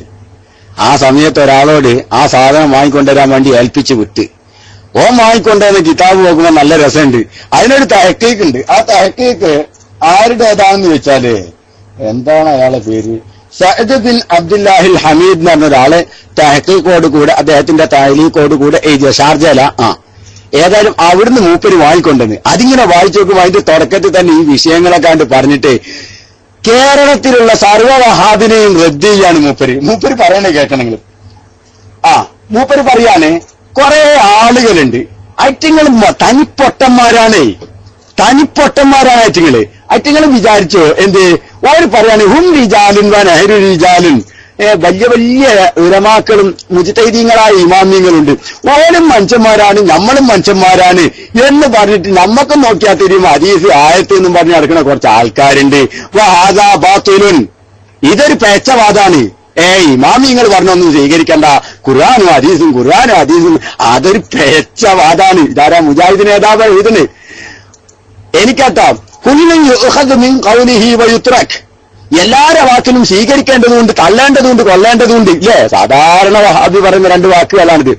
ആ സമയത്ത് ഒരാളോട് ആ സാധനം വാങ്ങിക്കൊണ്ടുവരാൻ വേണ്ടി ഏൽപ്പിച്ചു വിട്ട് വാങ്ങിക്കൊണ്ടുവന്ന് കിതാബ് നോക്കുമ്പോൾ നല്ല രസമുണ്ട്. അതിനൊരു തഹക്കീക്ക് ഉണ്ട്. ആ തഹക്കീക്ക് ആരുടേതാണെന്ന് വെച്ചാല് എന്താണ് അയാളെ പേര്? സഅദ് ബിൻ അബ്ദുല്ലാഹിൽ ഹമീദ് എന്ന് പറഞ്ഞ ഒരാള് തഹക്കീക്കോട് കൂടെ അദ്ദേഹത്തിന്റെ തഹലീക്കോട് കൂടെ എഴുതിയ ഷാർജല. ഏതായാലും അവിടുന്ന് മൂപ്പര് വാങ്ങിക്കൊണ്ടെന്ന് അതിങ്ങനെ വായിച്ചു നോക്കുമ്പോൾ അതിന്റെ തുടക്കത്തിൽ തന്നെ ഈ വിഷയങ്ങളൊക്കെ കണ്ട് പറഞ്ഞിട്ട് കേരളത്തിലുള്ള സർവ്വ വഹാബിനെയും റദ്ദ് ചെയ്യാണ് മൂപ്പര് പറയണേ കേൾക്കണമെങ്കിൽ. മൂപ്പര് പറയാണ് കുറെ ആളുകളുണ്ട്, ഐറ്റിങ്ങൾ തനിപ്പൊട്ടന്മാരാണ് ഐറ്റിങ്ങൾ വിചാരിച്ചോ എന്ത്? ഓര് പറയാണ് ഹും റിജാലുൻ വ നഹ്റു റിജാലുൻ. വലിയ വലിയ ഉലമാക്കളും മുജ്തഹിദീങ്ങളായ ഇമാമിങ്ങളുണ്ട്, ഓരും മനുഷ്യന്മാരാണ് നമ്മളും മനുഷ്യന്മാരാണ് എന്ന് പറഞ്ഞിട്ട് നമ്മക്കും നോക്കിയാൽ തരും ഹദീസ് ആയത്ത് എന്നും പറഞ്ഞ് നടക്കുന്ന കുറച്ച് ആൾക്കാരുണ്ട്. വഹാദാ ബാത്തിലുൻ, ഇതൊരു പേച്ചവാദാണ്. ഇമാമിങ്ങൾ പറഞ്ഞൊന്നും സ്വീകരിക്കണ്ട, ഖുർആനും ഹദീസും അതൊരു പേച്ചവാദാണ്. ഇതാരാ മുജാഹിദ് നേതാവ് എഴുതുന്നത്? എനിക്കത്താ കുല്ലുൻ യുഖദ് മിൻ ഖൗലിഹി വയുത്രക്, എല്ലാരെ വാക്കിലും സ്വീകരിക്കേണ്ടതുണ്ട്, തള്ളേണ്ടതുണ്ട്, കൊല്ലേണ്ടതുണ്ട്. ഇല്ലേ? സാധാരണ വഹാബി പറയുന്ന രണ്ട് വാക്കുകളാണിത്.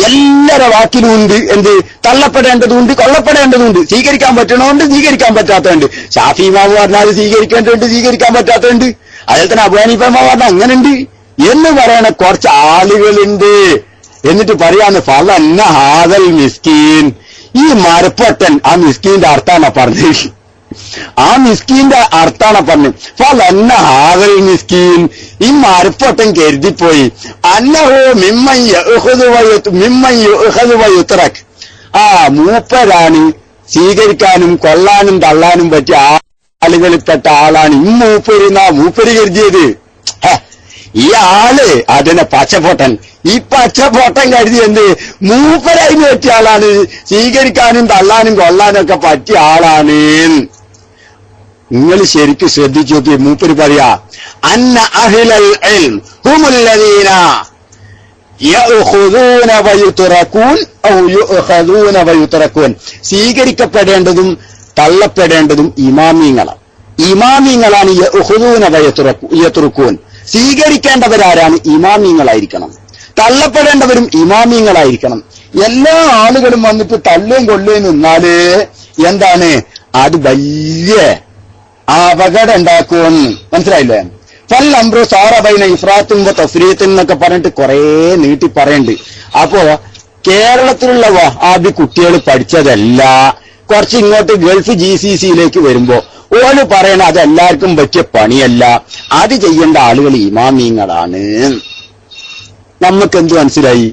എല്ലാരെ വാക്കിലും ഉണ്ട് എന്ത്? തള്ളപ്പെടേണ്ടതുണ്ട്, കൊള്ളപ്പെടേണ്ടതുണ്ട്. സ്വീകരിക്കാൻ പറ്റണമുണ്ട്, സ്വീകരിക്കാൻ പറ്റാത്തതുണ്ട്. ഷാഫി ഇമാമ് പറഞ്ഞാൽ സ്വീകരിക്കേണ്ടതുണ്ട്, സ്വീകരിക്കാൻ പറ്റാത്തതുണ്ട്. അതിൽ തന്നെ അബൂ ഹനീഫ ഇമാമ് പറഞ്ഞാൽ അങ്ങനെയുണ്ട് എന്ന് പറയണ കുറച്ച് ആളുകളുണ്ട്. എന്നിട്ട് പറയാന്ന് ഫലന്ന ഹാദൽ മിസ്കീൻ, ഈ മരപ്പൊട്ടൻ ആ മിസ്കീന്റെ അർത്ഥാണ് പറഞ്ഞത്. ആ മിസ്കീന്റെ അർത്ഥാണ് പറഞ്ഞത്. ഫലന്ന ഹാദൽ മിസ്കീൻ, ഈ മരപ്പൊട്ടൻ കരുതിപ്പോയി അന്നഹു മിമ്മൻ യുഖദു വയുത്രക്, മൂപ്പരാണ് സ്വീകരിക്കാനും കൊള്ളാനും തള്ളാനും പറ്റിയ ആളുകളിൽപ്പെട്ട ആളാണ് ഈ മൂപ്പര് കരുതിയത്. ഈ ആള് അതിനെ പച്ചപ്പൊട്ടൻ, ഈ പച്ചപ്പൊട്ടൻ കരുതി എന്ത്? മൂപ്പരതിന് പറ്റിയ ആളാണ്, സ്വീകരിക്കാനും തള്ളാനും കൊള്ളാനും ഒക്കെ പറ്റിയ ആളാണ്. നിങ്ങൾ ശരിക്കും ശ്രദ്ധിച്ചു നോക്കി. മൂപ്പര് പറയാ അന്ന അഹ്ലൽ ഇൽം ഹുമുല്ലദീന യഅഖുദൂന വയുതറകൂൻ ഔ യുഅഖദൂന വയുതറകൂൻ, സ്വീകരിക്കപ്പെടേണ്ടതും തള്ളപ്പെടേണ്ടതും ഇമാമിങ്ങളാണ്. യഅഖുദൂന വയുതറകൂൻ, സ്വീകരിക്കേണ്ടവരാരാണ്? ഇമാമിങ്ങളായിരിക്കണം. തള്ളപ്പെടേണ്ടവരും ഇമാമിങ്ങളായിരിക്കണം. എല്ലാ ആളുകളും വന്നിട്ട് തള്ളുകയും കൊള്ളുകയും നിന്നാല് എന്താണ്? അത് വലിയ അപകടം ഉണ്ടാക്കുമെന്ന് മനസ്സിലായില്ലേ? ഫല്ലംറു സാറ ബൈന ഇഫ്രാത്തും തഫ്രീത്തും എന്നൊക്കെ പറഞ്ഞിട്ട് കുറെ നീട്ടി പറയുന്നുണ്ട്. അപ്പോ കേരളത്തിലുള്ള വഹാബി കുട്ടികൾ പഠിച്ചതല്ല, കുറച്ച് ഇങ്ങോട്ട് ഗൾഫ് GCCയിലേക്ക് വരുമ്പോ ഓല് പറയണ അതെല്ലാവർക്കും പറ്റിയ പണിയല്ല, അത് ചെയ്യേണ്ട ആളുകൾ ഇമാമിങ്ങളാണ്. നമുക്കെന്ത് മനസ്സിലായി?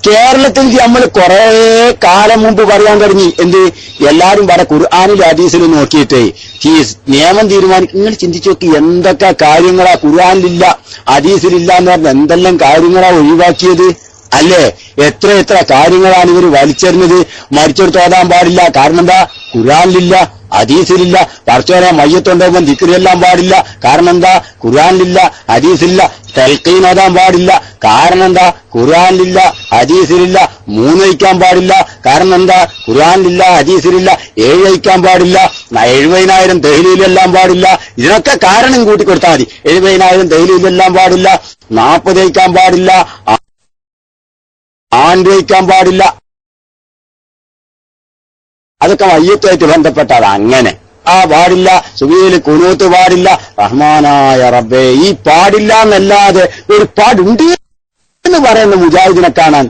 കേരളത്തിൽ നമ്മൾ കുറെ കാലം മുമ്പ് പറയാൻ തുടങ്ങി എന്ത്? എല്ലാരും പറ ഖുർആനിലും ഹദീസിലും നോക്കിയിട്ടേ ഈ നിയമം തീരുമാനിക്കും. നിങ്ങൾ ചിന്തിച്ചു നോക്കി എന്തൊക്കെ കാര്യങ്ങളാ ഖുർആനിലില്ല ഹദീസിലില്ല എന്ന് പറഞ്ഞ എന്തെല്ലാം കാര്യങ്ങളാ ഒഴിവാക്കിയത് അല്ലേ? എത്ര കാര്യങ്ങളാണ് ഇവർ വലിച്ചെറിഞ്ഞത്. മരിച്ചെടുത്ത് ഓതാൻ പാടില്ല, കാരണം എന്താ? ഖുർആനിലില്ല, ഹദീസിലില്ല. പടച്ചോനെ മയ്യത്തുണ്ടാകുമ്പോൾ ദിക്ർ ചെല്ലാൻ പാടില്ല, കാരണം എന്താ? ഖുർആനിലില്ല, ഹദീസിലില്ല. തൽഖീൻ ഓതാൻ പാടില്ല, കാരണം എന്താ? ഖുർആനിലില്ല, ഹദീസിലില്ല. 3 കഴിക്കാൻ പാടില്ല, കാരണം എന്താ? ഖുർആനിലില്ല, ഹദീസിലില്ല. 7 കഴിക്കാൻ പാടില്ല, 70,000 തഹ്ലീലെല്ലാം പാടില്ല. ഇതിനൊക്കെ കാരണം കൂട്ടിക്കൊടുത്താൽ മതി. 70,000 തഹ്ലീലെല്ലാം പാടില്ല, 40 കഴിക്കാൻ പാടില്ല, 5 കഴിക്കാൻ പാടില്ല. അതൊക്കെ മയ്യത്തുമായിട്ട് ബന്ധപ്പെട്ടത്. അങ്ങനെ പാടില്ല. സുബീൽ കുനൂത്ത് പാടില്ല. റഹ്മാനായ റബ്ബേ, ഈ പാടില്ല എന്നല്ലാതെ ഒരു പാടുണ്ട് എന്ന് പറയുന്ന മുജാഹിദിനെ കാണാൻ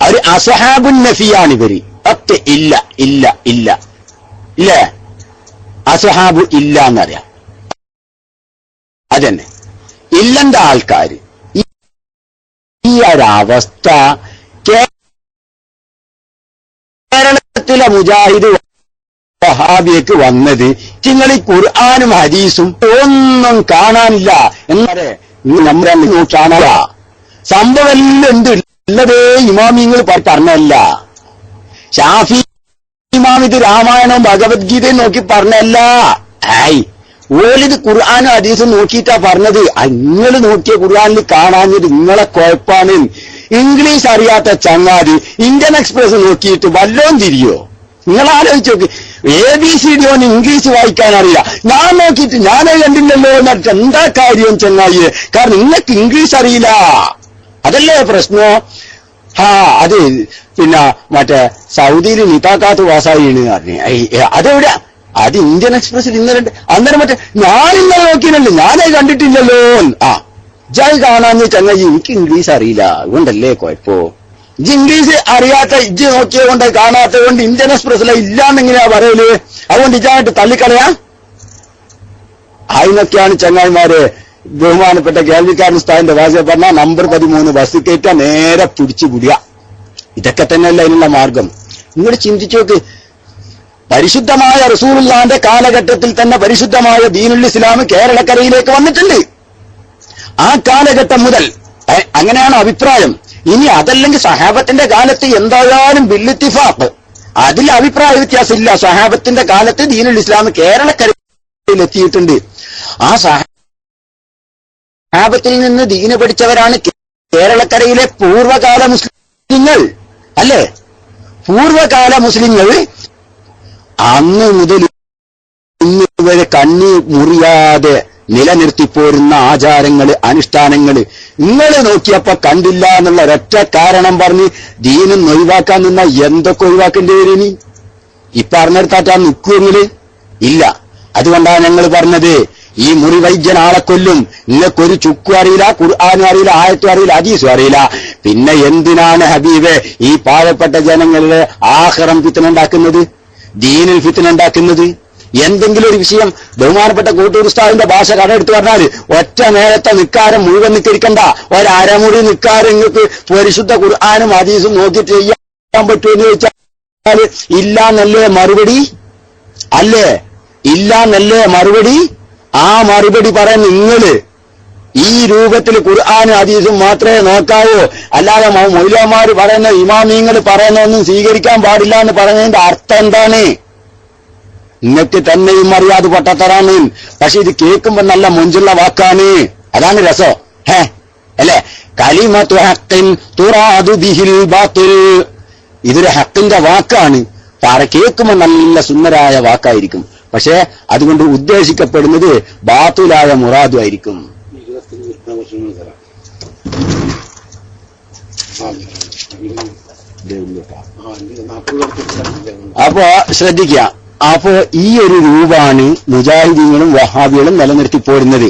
ഒരു അസ്ഹാബുൻ നഫിയാണ് ഇവര്. ഒക്കെ ഇല്ല ഇല്ല ഇല്ല ഇല്ലേ? അസ്ഹാബു ഇല്ല എന്നറിയാം. അതന്നെ ഇല്ലന്റെ ആൾക്കാർ. ഈ ഒരവസ്ഥ കേരളത്തിലെ മുജാഹിദ് വഹാബിയക്ക് വന്നത് നിങ്ങൾ ഈ ഖുർആനും ഹദീസും ഒന്നും കാണാനില്ല. എന്നാലേ നമ്മുടെ നൂറ്റാണല്ല സംഭവം എല്ലാം ഉണ്ട്. ഉള്ളതേ ഇമാമിങ്ങൾ പറഞ്ഞല്ല. ഷാഫി ഇമാം ഇത് രാമായണവും ഭഗവത്ഗീതയും നോക്കി പറഞ്ഞല്ല. ഓലിത് ഖുർആനും ഹദീസും നോക്കിയിട്ടാ പറഞ്ഞത്. നിങ്ങൾ നോക്കിയ ഖുർആനിൽ കാണാഞ്ഞത് നിങ്ങളെ കുഴപ്പാണ്. ഇംഗ്ലീഷ് അറിയാത്ത ചങ്ങാതി ഇന്ത്യൻ എക്സ്പ്രസ് നോക്കിയിട്ട് വല്ലോം തിരിയോ? നിങ്ങൾ ആലോചിച്ച് നോക്ക്. ABCD ഇംഗ്ലീഷ് വായിക്കാൻ അറിയില്ല. ഞാൻ നോക്കിയിട്ട് ഞാനേ കണ്ടില്ലല്ലോ എന്നിട്ട് എന്താ കാര്യം ചങ്ങായിയെ? കാരണം നിങ്ങൾക്ക് ഇംഗ്ലീഷ് അറിയില്ല, അതല്ലേ പ്രശ്നം. അത് പിന്നെ മറ്റേ സൗദിയിൽ നിതാക്കാത്ത് പാസ്സായിന്ന് പറഞ്ഞു. അതെവിടെ? അത് ഇന്ത്യൻ എക്സ്പ്രസിൽ ഇന്നലെ അന്നേരം മറ്റേ ഞാനിന്നലെ നോക്കിയല്ലോ, ഞാനേ കണ്ടിട്ടില്ലല്ലോ. ജയ് കാണാന്ന് ചങ്ങായി എനിക്ക് ഇംഗ്ലീഷ് അറിയില്ല, അതുകൊണ്ടല്ലേ കുഴപ്പോ. ഇംഗ്ലീഷ് അറിയാത്ത ഇജ്ജ് നോക്കിയത് കൊണ്ട് കാണാത്തത് കൊണ്ട് ഇന്ത്യൻ എക്സ്പ്രസിലെ ഇല്ലാന്നെങ്ങനെയാ പറയല്? അതുകൊണ്ട് ഇജായിട്ട് തള്ളിക്കളയാ? അതിനൊക്കെയാണ് ചങ്ങായിമാര് ബഹുമാനപ്പെട്ട കേൾവിക്കാരൻ ഉസ്താദിന്റെ ഭാഷ പറഞ്ഞ നമ്പർ 13 ബസ് കയറ്റാ നേരെ പിടിച്ചു പിടിയ. ഇതൊക്കെ തന്നെയല്ല അതിനുള്ള മാർഗം. നിങ്ങൾ ചിന്തിച്ചു നോക്ക്. പരിശുദ്ധമായ റസൂലുള്ളാഹിന്റെ കാലഘട്ടത്തിൽ തന്നെ പരിശുദ്ധമായ ദീനുൽ ഇസ്ലാം കേരളക്കരയിലേക്ക് വന്നിട്ടുണ്ട്. ആ കാലഘട്ടം മുതൽ അങ്ങനെയാണ് അഭിപ്രായം. ഇനി അതല്ലെങ്കിൽ സഹാബത്തിന്റെ കാലത്ത് എന്തായാലും ബില്ലിത്തിഫാഖ്, അതിൽ അഭിപ്രായ വ്യത്യാസമില്ല. സഹാബത്തിന്റെ കാലത്ത് ദീനുൽ ഇസ്ലാം കേരളക്കരയിൽ എത്തിയിട്ടുണ്ട്. ആ സഹാബത്തിൽ നിന്ന് ദീന് പഠിച്ചവരാണ് കേരളക്കരയിലെ പൂർവ്വകാല മുസ്ലിങ്ങൾ, അല്ലേ? പൂർവ്വകാല മുസ്ലിങ്ങൾ അന്ന് മുതൽ ഇന്ന് വരെ കണ്ണി മുറിയാതെ നിലനിർത്തിപ്പോരുന്ന ആചാരങ്ങള്, അനുഷ്ഠാനങ്ങള് നിങ്ങൾ നോക്കിയപ്പോ കണ്ടില്ല എന്നുള്ള ഒരൊറ്റ കാരണം പറഞ്ഞ് ദീനും ഒഴിവാക്കാൻ നിന്ന എന്തൊക്കെ ഒഴിവാക്കേണ്ടി വരും? ഇപ്പൊ അറിഞ്ഞെടുത്താറ്റാ നിൽക്കുമെങ്കില് ഇല്ല. അതുകൊണ്ടാണ് ഞങ്ങൾ പറഞ്ഞത്, ഈ മുറിവൈദ്യൻ ആളെ കൊല്ലും. നിങ്ങൾക്കൊരു ചുക്കും അറിയില്ല, ഖുർആനും അറിയില്ല, ആയത്തും അറിയില്ല, ഹദീസും അറിയില്ല. പിന്നെ എന്തിനാണ് ഹബീബെ ഈ പാവപ്പെട്ട ജനങ്ങളിലെ ആഖിറം ഫിത്ന ഉണ്ടാക്കുന്നത്, ദീനിൽ ഫിത്ന ഉണ്ടാക്കുന്നത്? എന്തെങ്കിലും ഒരു വിഷയം ബഹുമാനപ്പെട്ട കോട്ടൂർ ഉസ്താദിന്റെ ഭാഷ കടമെടുത്ത് പറഞ്ഞാൽ ഒറ്റ നേരത്തെ നിക്കാരം മുഴുവൻ നിക്കരിക്കണ്ട, ഒരമുറി നിക്കാരം നിങ്ങൾക്ക് പരിശുദ്ധ ഖുർആനും ഹദീസും നോക്കി ചെയ്യാൻ പറ്റുമെന്ന് ചോദിച്ചാൽ ഇല്ലാന്നല്ലേ മറുപടി? അല്ലേ? ഇല്ലാന്നല്ലേ മറുപടി? ആ മറുപടി പറയാൻ നിങ്ങള് ഈ രൂപത്തിൽ ഖുർആനും ഹദീസും മാത്രമേ നോക്കാവൂ, അല്ലാതെ മൗലവിമാര് പറയുന്ന ഇമാമിങ്ങൾ പറയുന്ന ഒന്നും സ്വീകരിക്കാൻ പാടില്ല എന്ന് പറയുന്നതിന്റെ അർത്ഥം എന്താണ്? നിങ്ങൾക്ക് തന്നെയും അറിയാതെ പൊട്ടത്തരാണ്. പക്ഷെ ഇത് കേൾക്കുമ്പോ നല്ല മൊഞ്ചുള്ള വാക്കാണ്, അതാണ് രസം. അല്ലെ? കലിമത്തു ഹഖിൻ തുറാദു ബിഹിൽ ബാത്തിൽ. ഇതൊരു ഹക്കിന്റെ വാക്കാണ്. കേൾക്കുമ്പോ നല്ല സുന്ദരായ വാക്കായിരിക്കും, പക്ഷെ അതുകൊണ്ട് ഉദ്ദേശിക്കപ്പെടുന്നത് ബാത്തുലായ മുറാദു ആയിരിക്കും. അപ്പോ ശ്രദ്ധിക്കുക. അപ്പോ ഈ ഒരു രൂപമാണ് മുജാഹിദീങ്ങളും വഹാബികളും നിലനിർത്തിപ്പോരുന്നത്.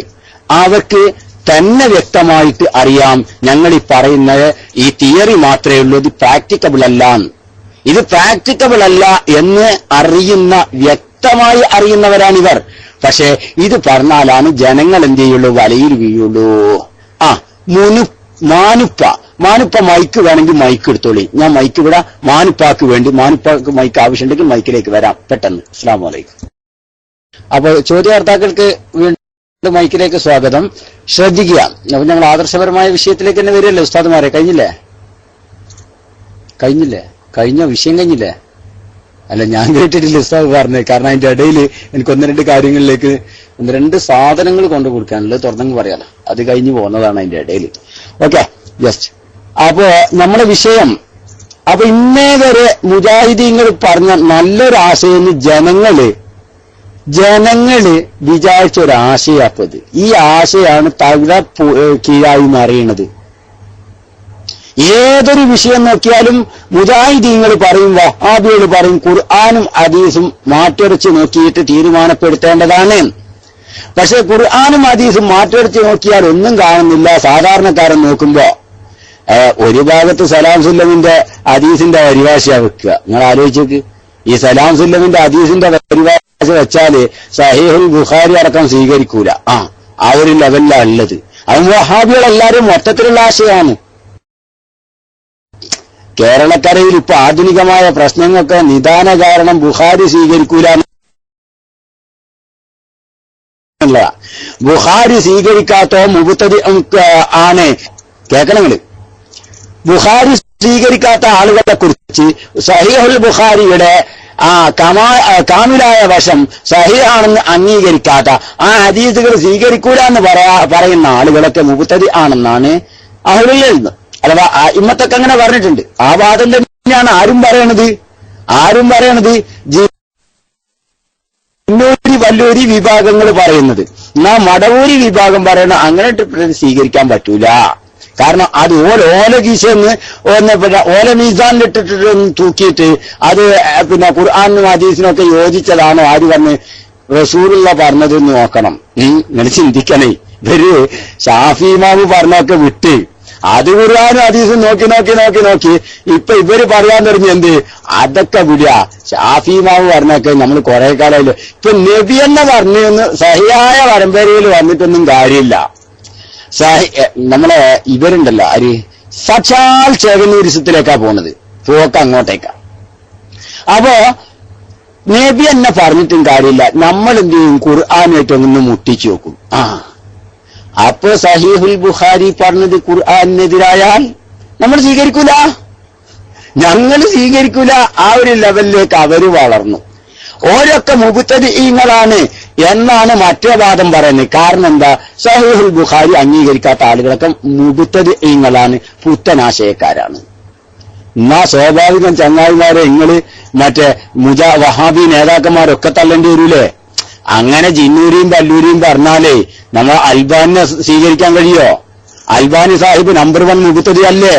അവർക്ക് തന്നെ വ്യക്തമായിട്ട് അറിയാം ഞങ്ങൾ ഈ പറയുന്ന ഈ തിയറി മാത്രമേ ഉള്ളൂ, ഇത് പ്രാക്ടിക്കബിൾ അല്ല. ഇത് പ്രാക്ടിക്കബിൾ അല്ല എന്ന് അറിയുന്ന, വ്യക്തമായി അറിയുന്നവരാണിവർ. പക്ഷെ ഇത് പറഞ്ഞാലാണ് ജനങ്ങൾ എന്ത് ചെയ്യുള്ളൂ? വലയിൽ വീഴുള്ളൂ. മാനുപ്പ മൈക്ക് വേണമെങ്കിൽ മൈക്ക് എടുത്തോളി, ഞാൻ മൈക്ക് വിടാം. മാനുപ്പാക്ക് വേണ്ടി, മാനുപ്പാക്ക് മൈക്ക് ആവശ്യമുണ്ടെങ്കിൽ മൈക്കിലേക്ക് വരാം പെട്ടെന്ന്. അസ്സലാമു അലൈക്കും. അപ്പൊ ചോദ്യാർത്ഥികൾക്ക് വീണ്ടും മൈക്കിലേക്ക് സ്വാഗതം. ശ്രദ്ധിക്കുക. അപ്പൊ ഞങ്ങൾ ആദർശപരമായ വിഷയത്തിലേക്ക് തന്നെ വരികയല്ലേ ഉസ്താദുമാരെ? കഴിഞ്ഞില്ലേ? കഴിഞ്ഞ വിഷയം കഴിഞ്ഞില്ലേ? അല്ല, ഞാൻ കേട്ടിട്ടില്ല ഉസ്താദ് പറഞ്ഞത്. കാരണം അതിന്റെ ഇടയിൽ എനിക്ക് 1-2 കാര്യങ്ങളിലേക്ക് 1-2 സാധനങ്ങൾ കൊണ്ടു കൊടുക്കാനുള്ളത് തുറന്നങ്ങ് പറയാലോ. അത് കഴിഞ്ഞു പോകുന്നതാണ് അതിന്റെ ഇടയിൽ. Okay, just. അപ്പോ നമ്മുടെ വിഷയം, അപ്പൊ ഇന്നേ വരെ മുജാഹിദീങ്ങൾ പറഞ്ഞ നല്ലൊരു ആശയം ജനങ്ങള് വിചാരിച്ച ഒരു ആശയപ്പത്. ഈ ആശയാണ് തകിട കീഴായി മാറിയണത്. ഏതൊരു വിഷയം നോക്കിയാലും മുജാഹിദീങ്ങൾ പറയും, വഹാബികൾ പറയും, ഖുർആനും ഹദീസും മാറ്റുരച്ച് നോക്കിയിട്ട് തീരുമാനപ്പെടുത്തേണ്ടതാണ്. പക്ഷെ ഖുർആനും ഹദീസും മാറ്റുരച്ച് നോക്കിയാൽ ഒന്നും കാണുന്നില്ല. സാധാരണക്കാരൻ നോക്കുമ്പോ ഒരു ഭാഗത്ത് സലാം സുല്ലമിന്റെ ഹദീസിന്റെ പരിഭാഷ വെക്കുക. നിങ്ങൾ ആലോചിച്ചേക്ക്. ഈ സലാം സുല്ലമിന്റെ ഹദീസിന്റെ പരിഭാഷ വെച്ചാല് സഹീഹുൽ ബുഖാരി അടക്കം സ്വീകരിക്കൂല. ആ ഒരു ലെവലിലാണ് ഉള്ളത്. അത് വഹാബികളെല്ലാരും മൊത്തത്തിലുള്ള ആശയമാണ്. കേരളക്കരയിൽ ഇപ്പൊ ആധുനികമായ പ്രശ്നങ്ങൾക്ക് നിദാന കാരണം ബുഖാരി സ്വീകരിക്കൂല. ബുഖാരി സ്വീകരിക്കാത്തോ മുബത്തദി ആണ്. കേൾക്കണങ്ങള് ബുഖാരി സ്വീകരിക്കാത്ത ആളുകളെ കുറിച്ച് സഹീഹുൽ ബുഖാരിയുടെ കാമിലായ വശം സഹീഹാണെന്ന് അംഗീകരിക്കാത്ത ആ ഹദീസുകൾ സ്വീകരിക്കൂല എന്ന് പറയുന്ന ആളുകളൊക്കെ മുബ്തദി ആണെന്നാണ് അഹ്ലുൽ ഇൽം അഥവാ ഇമ്മത്തൊക്കെ അങ്ങനെ പറഞ്ഞിട്ടുണ്ട്. ആ വാദം തന്നെയാണ് ആരും പറയണത് ജിന്നൂരി വല്ലൂരി വിഭാഗങ്ങൾ പറയുന്നത്. എന്നാ മടവൂരി വിഭാഗം പറയണ അങ്ങനെ സ്വീകരിക്കാൻ പറ്റൂല. കാരണം അത് ഓല ഗീശന്ന് ഓല മീസാനിലിട്ടിട്ട് തൂക്കിയിട്ട് അത് പിന്നെ ഖുർആനും ഹദീസിനൊക്കെ യോജിച്ചതാണോ ആര് പറഞ്ഞ് റസൂലുള്ള പറഞ്ഞത് നോക്കണം. നിങ്ങൾ ചിന്തിക്കണേ. ഇവര് ഷാഫി ഇമാമ് പറഞ്ഞൊക്കെ വിട്ട് അത് ഖുർആനും ഹദീസും നോക്കി ഇപ്പൊ ഇവര് പറയാൻ തുടങ്ങി എന്ത് അതൊക്കെ വിടുക. ഷാഫി ഇമാമ് പറഞ്ഞൊക്കെ നമ്മൾ കുറെ കാലമായില്ല. ഇപ്പൊ നബി എന്നെ പറഞ്ഞെന്ന് സഹിയായ പരമ്പരയിൽ വന്നിട്ടൊന്നും കാര്യമില്ല. നമ്മളെ ഇവരുണ്ടല്ലോ ആര് സച്ചാൽ ചേകനൂരിസത്തിലേക്കാ പോണത്, പോക്ക് അങ്ങോട്ടേക്കാ. അപ്പോ നബി എന്നെ പറഞ്ഞിട്ടും കാര്യമില്ല. നമ്മൾ എന്ത് ചെയ്യും, ഖുർആനായിട്ടൊന്ന് മുട്ടിച്ചു നോക്കും. അപ്പൊ സഹീഹുൽ ബുഖാരി പറഞ്ഞത് ഖുർആനെതിരായാൽ നമ്മൾ സ്വീകരിക്കൂല. ആ ഒരു ലെവലിലേക്ക് അവര് വളർന്നു. ഓരൊക്കെ മുബ്തദിഈങ്ങളാണ് എന്നാണ് മറ്റേ വാദം പറയുന്നത്. കാരണം എന്താ, സഹീഹുൽ ബുഖാരി അംഗീകരിക്കാത്ത ആളുകളൊക്കെ മുബ്തദിഈങ്ങളാണ്, പുത്തനാശയക്കാരാണ്. എന്നാ സ്വാഭാവികം ചങ്ങായിമാരെ നിങ്ങള് മറ്റേ വഹാബി നേതാക്കന്മാരൊക്കെ തള്ളേണ്ടി വരൂലേ? അങ്ങനെ ജിന്നൂരിയും പല്ലൂരിയും പറഞ്ഞാലേ നമ്മൾ അൽബാനിനെ സ്വീകരിക്കാൻ കഴിയോ? അൽബാനി സാഹിബ് നമ്പർ 1 മുബ്തദി അല്ലേ,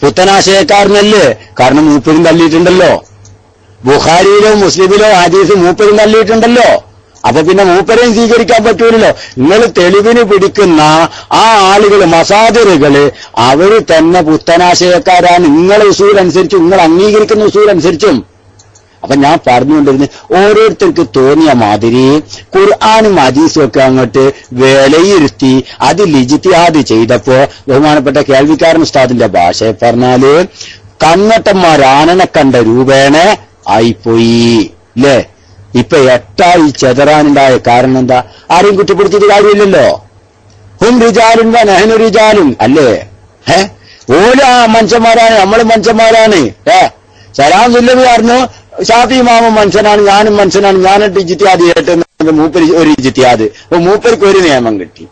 പുത്തനാശയക്കാരനല്ലേ? കാരണം മൂപ്പരും തള്ളിയിട്ടുണ്ടല്ലോ. ബുഖാരിയിലോ മുസ്ലിമിലോ ഹദീസ് മൂപ്പരും തള്ളിയിട്ടുണ്ടല്ലോ. അപ്പൊ പിന്നെ മൂപ്പരെയും സ്വീകരിക്കാൻ പറ്റൂലല്ലോ. നിങ്ങൾ തെളിവിന് പിടിക്കുന്ന ആ ആളുകൾ, മസാദിറുകള്, അവര് തന്നെ പുത്തനാശയക്കാരാണ്. നിങ്ങളെ ഉസൂൽ അനുസരിച്ചും നിങ്ങൾ അംഗീകരിക്കുന്ന ഉസൂൽ അനുസരിച്ചും. അപ്പൊ ഞാൻ പറഞ്ഞുകൊണ്ടിരുന്നത് ഓരോരുത്തർക്ക് തോന്നിയ മാതിരി ഖുർആനും ഹദീസും ഒക്കെ അങ്ങോട്ട് വിലയിരുത്തി അതിൽ ഇജ്തിഹാദ് ചെയ്തപ്പോ ബഹുമാനപ്പെട്ട കേൾവിക്കാരൻ ഉസ്താദിന്റെ ഭാഷയെ പറഞ്ഞാല് കണ്ണട്ടന്മാരാണനെ കണ്ട രൂപേണ ആയിപ്പോയി അല്ലേ? ഇപ്പൊ എട്ടായി ചെതറാനുണ്ടായ കാരണം എന്താ? ആരെയും കുറ്റപ്പെടുത്തിയിട്ട് കാര്യമില്ലല്ലോ. ഹും റിജാലുൻ വ നഹ്നു റിജാലുൻ അല്ലേ? ഓല മനുഷ്യന്മാരാണ്, നമ്മൾ മനുഷ്യന്മാരാണ്. സലാം സുല്ലമി പറഞ്ഞു ഷാഫി ഇമാമും മനുഷ്യനാണ്, ഞാനും മനുഷ്യനാണ്, ഞാനിട്ട് ഇജ്തിഹാദ് ചെയ്യട്ടെ. മൂപ്പര് ഒരു ഇജ്തിഹാദ്, അപ്പൊ മൂപ്പർക്ക് ഒരു നിയമം കിട്ടി.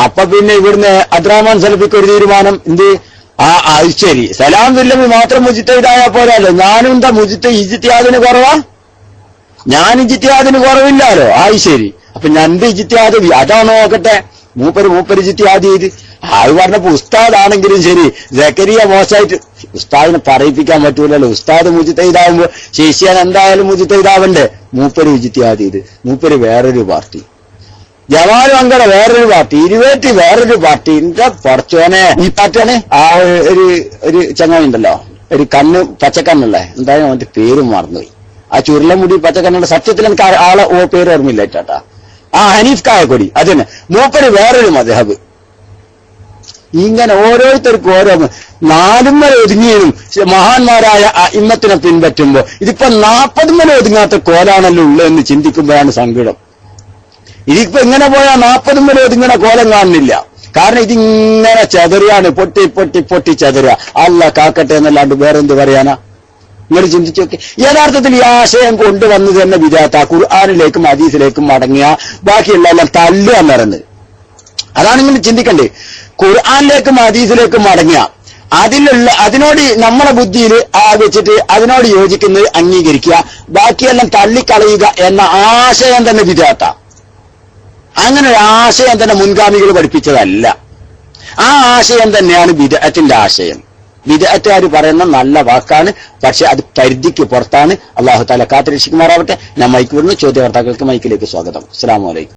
അപ്പൊ പിന്നെ ഇവിടുന്ന് അബ്ദുറഹ്മാൻ സലഫിക്ക് ഒരു തീരുമാനം, എന്ത് അത് ശരി, സലാം സുല്ലമി മാത്രം മുജ്തഹിദായാ പോരാല്ലോ, ഞാനും എന്താ ഇജ്തിഹാദിന് കുറവാ? ഞാൻ ഇജ്തിഹാദിന് കുറവില്ലാലോ. ശരി, അപ്പൊ ഞാൻ എന്റെ ഇജ്തിഹാദ് അതാണോ നോക്കട്ടെ. മൂപ്പര് ഇജ്തിഹാദ് ചെയ്ത് അത് പറഞ്ഞപ്പോ ഉസ്താദാണെങ്കിലും ശരി, സക്കരിയ മോശമായിട്ട് ഉസ്താദിനെ പറയിപ്പിക്കാൻ പറ്റൂലല്ലോ. ഉസ്താദ് മുജ്തഹിദാവുമ്പോ ശിഷ്യാൻ എന്തായാലും മുജ്തഹിദാവണ്ടേ. മൂപ്പര് ഇജ്തിഹാദ് ചെയ്ത്, മൂപ്പര് വേറൊരു പാർട്ടി, ജമാലും അങ്കട വേറൊരു പാർട്ടി, ഇരുവേറ്റി വേറൊരു പാർട്ടി. എന്റെ പറച്ചോനെ ഈ പാർട്ടിയാണ്. ഒരു ചങ്ങായി ഉണ്ടല്ലോ, ഒരു കണ്ണ് പച്ചക്കണ്ണുള്ള, എന്തായാലും അവന്റെ പേരും മറന്നുപോയി. ആ ചുരുളമുടി പച്ചക്കണ്ണുള്ള, സത്യത്തിൽ എനിക്ക് ആളെ പേര് ഓർമ്മയില്ല ചേട്ടാ. ഹനീഫ് കായക്കൊടി, അതന്നെ. മൂപ്പര് വേറൊരു മദ്ഹബ്. ഇങ്ങനെ ഓരോരുത്തർക്കും ഓരോ 4 ഒതുങ്ങിയതും മഹാന്മാരായ ഇമ്മത്തിനെ പിൻപറ്റുമ്പോ ഇതിപ്പോ 40 ഒതുങ്ങാത്ത കോലാണല്ലോ ഉള്ളതെന്ന് ചിന്തിക്കുമ്പോഴാണ് സങ്കടം. ഇതിപ്പോ എങ്ങനെ പോയാൽ 40 ഒതുങ്ങണ കോലം കാണുന്നില്ല. കാരണം ഇതിങ്ങനെ ചെതറിയാണ്, പൊട്ടി ചെതറുക. അല്ലാഹ് കാക്കട്ടെ എന്നല്ലാണ്ട് വേറെന്ത് പറയാനാ? നിങ്ങൾ ചിന്തിച്ചു നോക്കി. യഥാർത്ഥത്തിൽ ഈ ആശയം കൊണ്ടുവന്നത് തന്നെ വിദാത്ത, ഖുർആനിലേക്കും ഹദീസിലേക്കും മടങ്ങിയ ബാക്കിയുള്ള എല്ലാം തള്ളുക എന്നറിഞ്ഞത്. അതാണ് നിങ്ങൾ ചിന്തിക്കണ്ടേ. ഖുർആനിലേക്കും ഹദീസിലേക്കും മടങ്ങിയ അതിനോട് നമ്മളെ ബുദ്ധിയിൽ വെച്ചിട്ട് അതിനോട് യോജിക്കുന്നത് അംഗീകരിക്കുക, ബാക്കിയെല്ലാം തള്ളിക്കളയുക എന്ന ആശയം തന്നെ വിദാത്ത. അങ്ങനെ ഒരു ആശയം തന്നെ മുൻഗാമികൾ പഠിപ്പിച്ചതല്ല. ആ ആശയം തന്നെയാണ് ബിദ്അത്തിന്റെ ആശയം. ബിദ്അത്തുകാർ പറയുന്ന നല്ല വാക്കാണ്, പക്ഷെ അത് പരിധിക്ക് പുറത്താണ്. അല്ലാഹു തആല കാത്തുരക്ഷിക്കുമാറാവട്ടെ. ഞാൻ മൈക്ക് വിടുന്നു. ചോദ്യകർത്താക്കൾക്ക് മൈക്കിലേക്ക് സ്വാഗതം. അസ്സലാമു അലൈക്കും.